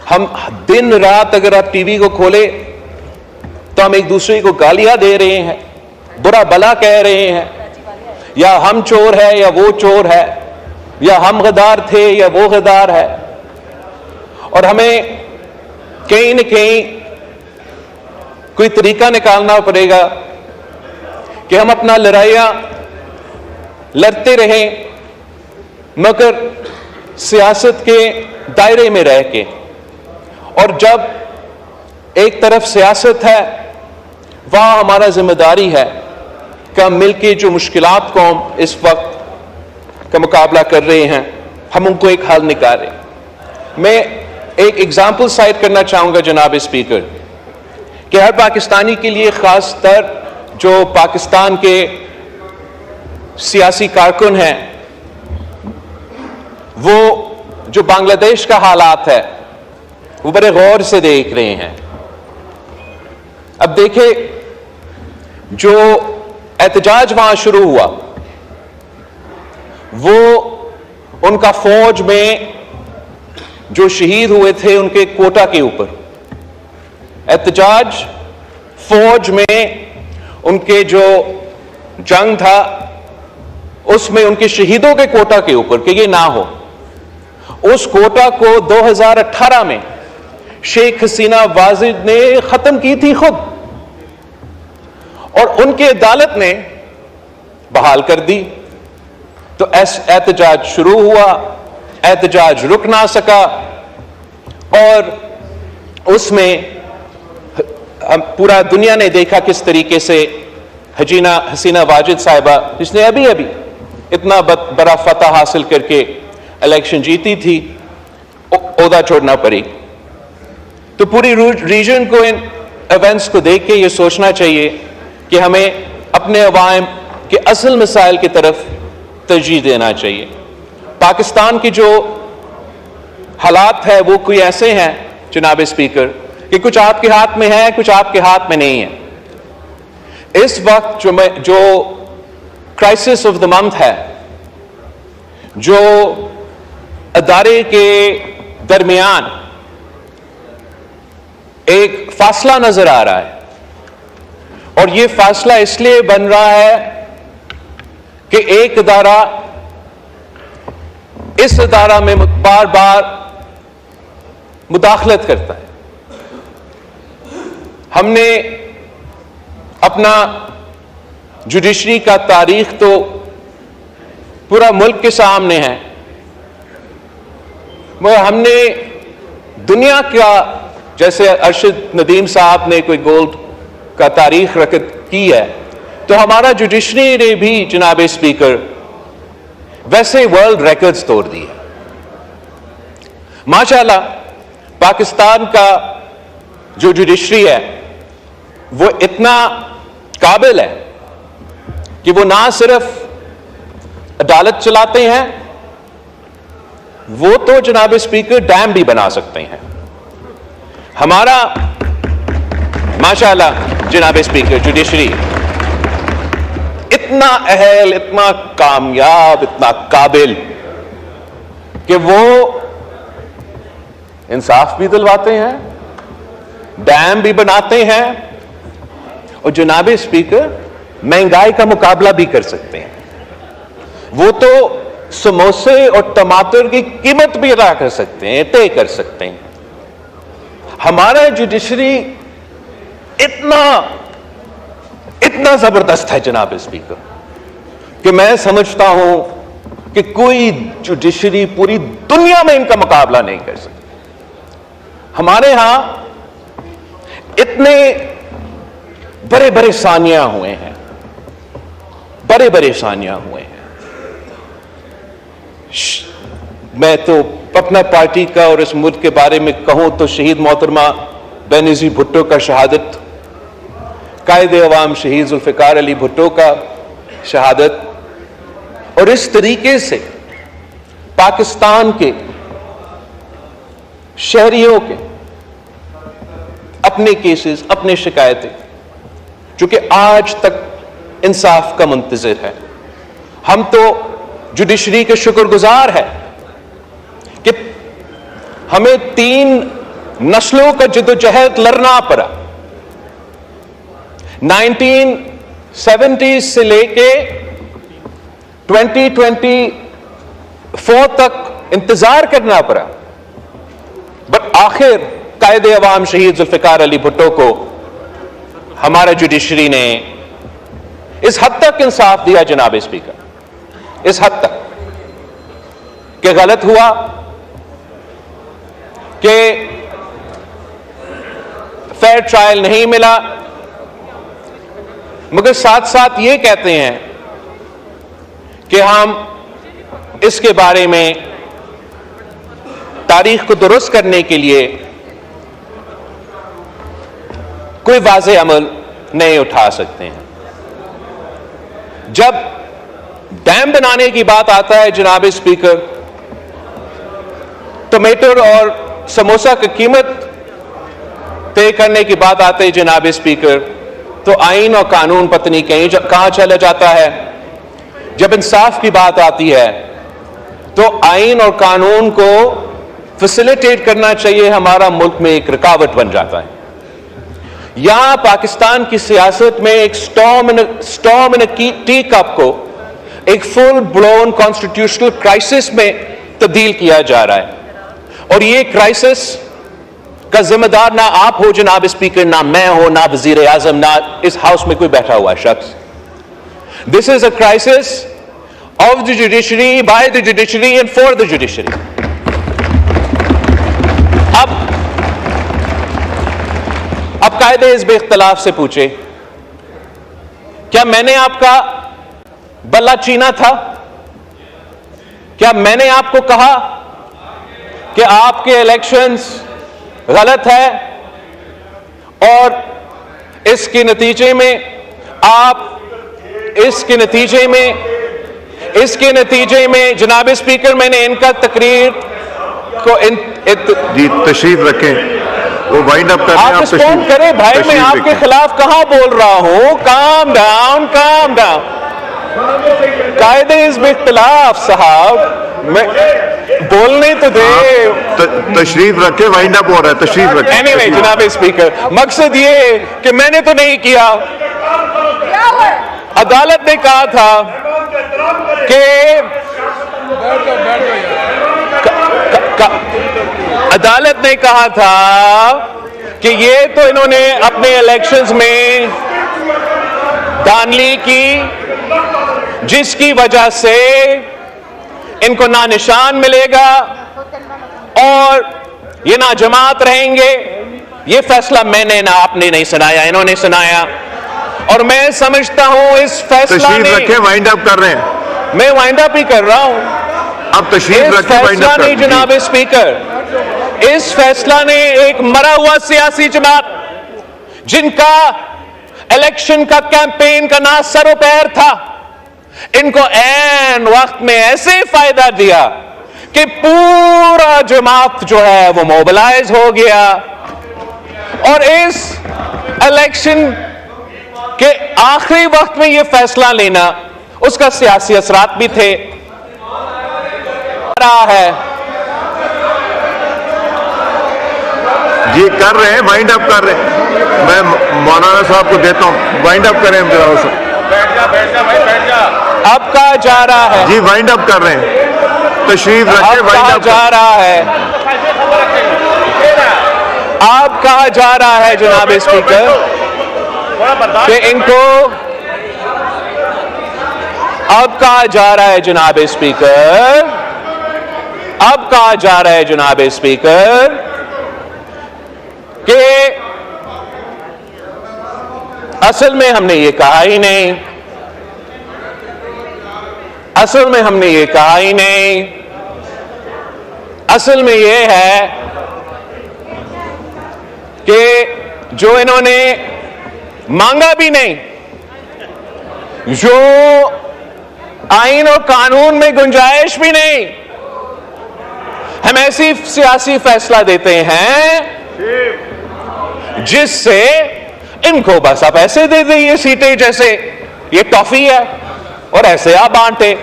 हम दिन रात अगर आप टीवी को खोले तो हम एक दूसरे को गालियां दे रहे हैं, बुरा भला कह रहे हैं, या हम चोर है या वो चोर है, या हम गद्दार थे या वो गद्दार है। और हमें कहीं न कहीं कोई तरीका निकालना पड़ेगा कि हम अपना लड़ाइयां लड़ते रहें, मगर सियासत के दायरे में रह के। और जब एक तरफ सियासत है, वहां हमारा जिम्मेदारी है कि हम मिलकर जो मुश्किलात को हम इस वक्त का मुकाबला कर रहे हैं, हम उनको एक हल निकालें। मैं एक एग्जाम्पल साइट करना चाहूंगा जनाब स्पीकर, कि हर पाकिस्तानी के लिए, खासतर जो पाकिस्तान के सियासी कारकुन हैं, वो जो बांग्लादेश का हालात है वो बड़े गौर से देख रहे हैं। अब देखें, जो एहतजाज वहां शुरू हुआ, वो उनका फौज में जो शहीद हुए थे उनके कोटा के ऊपर। एहतजाज फौज में उनके जो जंग था उसमें उनके शहीदों के कोटा के ऊपर कि ये ना हो। उस कोटा को 2018 में शेख हसीना वाजिद ने खत्म की थी खुद, और उनकी अदालत ने बहाल कर दी। तो एहतजाज शुरू हुआ, एहतजाज रुक ना सका, और उसमें पूरा दुनिया ने देखा किस तरीके से हसीना वाजिद साहिबा, जिसने अभी अभी इतना बड़ा फतह हासिल करके इलेक्शन जीती थी, ओहदा छोड़ना पड़ी। तो पूरी रीजन को इन इवेंट्स को देख के ये सोचना चाहिए कि हमें अपने अवाम के असल मसाइल की तरफ तरजीह देना चाहिए। पाकिस्तान की जो हालात है वो कोई ऐसे हैं जनाब स्पीकर कि कुछ आपके हाथ में है, कुछ आपके हाथ में नहीं है। इस वक्त जो क्राइसिस ऑफ द मंथ है, जो अदारे के दरमियान एक फासला नजर आ रहा है, और यह फासला इसलिए बन रहा है कि एक अदारा इस अदारा में बार बार मुदाखलत करता है। हमने अपना जुडिशरी का तारीख तो पूरा मुल्क के सामने है, मगर हमने दुनिया का, जैसे अरशद नदीम साहब ने कोई गोल्ड का तारीख रकत की है, तो हमारा जुडिशरी ने भी जनाब स्पीकर वैसे वर्ल्ड रिकॉर्ड्स तोड़ दिए। माशाल्लाह पाकिस्तान का जो जुडिशरी है वो इतना काबिल है कि वो ना सिर्फ अदालत चलाते हैं, वो तो जनाब स्पीकर डैम भी बना सकते हैं। हमारा माशाल्लाह जनाब स्पीकर जुडिशरी इतना अहल, इतना कामयाब, इतना काबिल कि वो इंसाफ भी दिलवाते हैं, डैम भी बनाते हैं, और जनाब स्पीकर महंगाई का मुकाबला भी कर सकते हैं। वो तो समोसे और टमाटर की कीमत भी अदा कर सकते हैं, तय कर सकते हैं। हमारा जुडिशरी इतना जबरदस्त है जनाब स्पीकर कि मैं समझता हूं कि कोई जुडिशरी पूरी दुनिया में इनका मुकाबला नहीं कर सकती। हमारे यहां इतने बड़े बड़े सानिया हुए हैं, बड़े बड़े सानिया हुए हैं। मैं तो अपना पार्टी का और इस मुल्क के बारे में कहूं तो शहीद मोहतरमा बेनजीर भुट्टो का शहादत, कायदे अवाम शहीद जुल्फिकार अली भुट्टो का शहादत, और इस तरीके से पाकिस्तान के शहरियों के अपने केसेस, अपने शिकायतें, जो कि आज तक इंसाफ का मुंतजिर है। हम तो जुडिशरी के शुक्रगुजार हैं कि हमें 3 नस्लों का जद्दोजहद लड़ना पड़ा। 1970 से लेके 2024 तक इंतजार करना पड़ा, बट आखिर कायदे अवाम शहीद जुल्फिकार अली भुट्टो को हमारा जुडिशरी ने इस हद तक इंसाफ दिया जनाब स्पीकर, इस हद तक कि गलत हुआ कि फेयर ट्रायल नहीं मिला, मगर साथ साथ ये कहते हैं कि हम इसके बारे में तारीख को दुरुस्त करने के लिए कोई वाज़े अमल नहीं उठा सकते हैं। जब डैम बनाने की बात आता है जनाब स्पीकर, टमाटर और समोसा की कीमत तय करने की बात आती है जनाब स्पीकर, तो आईन और कानून पत्नी कहां चला जाता है। जब इंसाफ की बात आती है तो आईन और कानून को फैसिलिटेट करना चाहिए, हमारा मुल्क में एक रुकावट बन जाता है। यहां पाकिस्तान की सियासत में एक स्टॉर्म इन टी कप को एक फुल ब्लोन कॉन्स्टिट्यूशनल क्राइसिस में तब्दील किया जा रहा है, और ये क्राइसिस का जिम्मेदार ना आप हो जनाब स्पीकर, ना मैं हो, ना वजीर आजम, ना इस हाउस में कोई बैठा हुआ शख्स। This is a crisis of the judiciary, by the judiciary and for the judiciary. अब कायदे हिज़्ब इख्तिलाफ से पूछे, क्या मैंने आपका बल्ला चीना था? क्या मैंने आपको कहा कि आपके इलेक्शंस गलत है और इसके नतीजे में जनाब स्पीकर मैंने इनका तकरीर को जी तशरीफ रखें, वो वाइंड अप कर रहे हैं। आप रिस्पॉन्ड करें भाई, मैं आपके खिलाफ कहां बोल रहा हूं? Calm down, calm down. कायदे हिज़्ब इख्तिलाफ साहब, मैं बोलने तो दे। तशरीफ रखे, वाइंड अप हो रहा है, तशरीफ रखे। एनीवे जनाब स्पीकर, मकसद ये कि मैंने तो नहीं किया, अदालत ने कहा था कि अदालत ने कहा था कि ये तो इन्होंने अपने इलेक्शंस में धांधली की, जिसकी वजह से इनको ना निशान मिलेगा और ये ना जमात रहेंगे। ये फैसला मैंने ना आपने नहीं सुनाया, इन्होंने सुनाया, और मैं समझता हूं इस फैसला ने, वाइंड अप कर रहे हैं, मैं वाइंड अप ही कर रहा हूं। अब तशरीफ रखे, वाइंड अप नहीं जनाब स्पीकर, इस फैसला ने एक मरा हुआ सियासी जमात, जिनका इलेक्शन का कैंपेन का ना सरो पैर था, इनको ऐन वक्त में ऐसे फायदा दिया कि पूरा जमात जो है वो मोबिलाइज हो गया, और इस इलेक्शन के आखिरी वक्त में यह फैसला लेना, उसका सियासी असरात भी थे। रहा है जी, कर रहे हैं, वाइंड अप कर रहे हैं। मैं मौलाना साहब को देता हूं, वाइंड अप करें। बैठ जा भाई, बैठ जा। अब कहा जा रहा है जी, वाइंड अप कर रहे हैं, तशरीफ रखे, वाइंड अप जा रहा है। अब कहा जा रहा है जनाब स्पीकर कि इनको, अब कहा जा रहा है जनाब स्पीकर, अब कहा जा रहा है जनाब स्पीकर कि असल में हमने ये कहा ही नहीं, असल में हमने ये कहा ही नहीं, असल में ये है कि जो इन्होंने मांगा भी नहीं, जो आईन और कानून में गुंजाइश भी नहीं, हम ऐसी सियासी फैसला देते हैं जिससे इनको बस आप ऐसे दे दें, ये सीटें जैसे ये टॉफी है और ऐसे आप बांटे।